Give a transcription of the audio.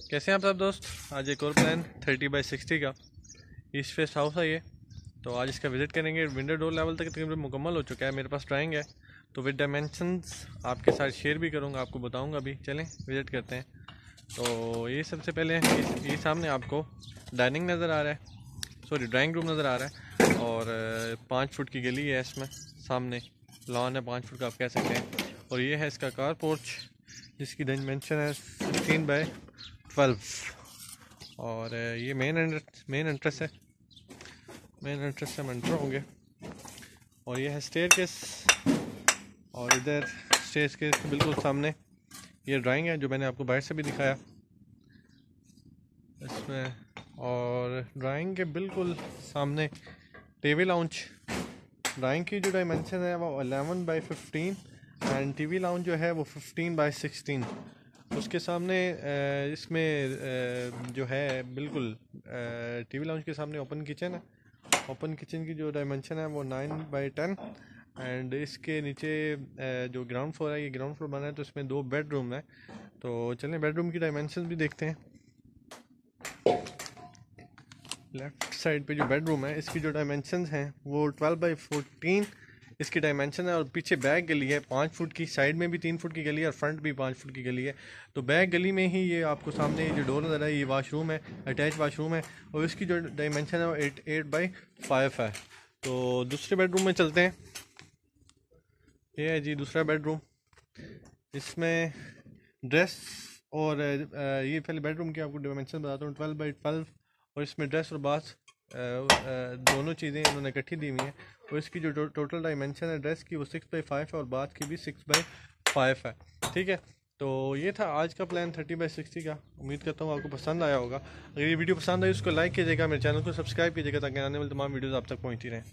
कैसे हैं आप सब दोस्त। आज एक और प्लान 30/60 का ईस्ट फेस हाउस है ये। तो आज इसका विज़िट करेंगे। विंडो डोर लेवल तक तकरीबन मुकम्मल हो चुका है। मेरे पास ड्राइंग है तो विद डायमेंशंस आपके साथ शेयर भी करूँगा, आपको बताऊँगा भी। चलें विज़िट करते हैं। तो ये सबसे पहले ये सामने आपको डाइनिंग नज़र आ रहा है, सॉरी ड्राइंग रूम नज़र आ रहा है। और 5 फुट की गली है, इसमें सामने लॉन है 5 फुट का आप कह सकते हैं। और ये है इसका कार पोर्च जिसकी डायमेंशन है 16/12। और ये मेन एंट्रेंस है। मेन एंट्रेंस से हम एंटर होंगे। और ये है स्टेयरकेस। और इधर स्टेयरकेस के बिल्कुल सामने ये ड्राइंग है जो मैंने आपको बाहर से भी दिखाया इसमें। और ड्राइंग के बिल्कुल सामने टीवी लाउंज। ड्राइंग की जो डायमेंशन है वो 11/15 एंड टीवी लाउंज जो है वो 15/16। उसके सामने इसमें जो है बिल्कुल टीवी लाउंज के सामने ओपन किचन है। ओपन किचन की जो डायमेंशन है वो 9/10 एंड इसके नीचे जो ग्राउंड फ्लोर है, ये ग्राउंड फ्लोर बना है तो इसमें 2 बेडरूम है। तो चलें बेडरूम की डायमेंशन भी देखते हैं। लेफ्ट साइड पे जो बेडरूम है इसकी जो डायमेंशन हैं वो 12/14 इसकी डायमेंशन है। और पीछे बैक गली है 5 फुट की, साइड में भी 3 फुट की गली है और फ्रंट भी 5 फुट की गली है। तो बैक गली में ही ये आपको सामने जो डोर नज़र है ये वाशरूम है, अटैच वाशरूम है। और इसकी जो डायमेंशन है वो 8/5 है। तो दूसरे बेडरूम में चलते हैं। ये है जी दूसरा बेडरूम। इसमें ड्रेस और ये पहले बेडरूम की आपको डायमेंशन बताता हूँ 12/12। और इसमें ड्रेस और बाथ दोनों चीज़ें इन्होंने इकट्ठी दी हुई हैं। और इसकी जो टोटल डायमेंशन है ड्रेस की वो 6/5 है और बाथ की भी 6/5 है। ठीक है, तो ये था आज का प्लान 30/60 का। उम्मीद करता हूँ आपको पसंद आया होगा। अगर ये वीडियो पसंद आई उसको लाइक कीजिएगा, मेरे चैनल को सब्सक्राइब कीजिएगा ताकि आने वाली तमाम वीडियोज़ आप तक पहुँचती रहें।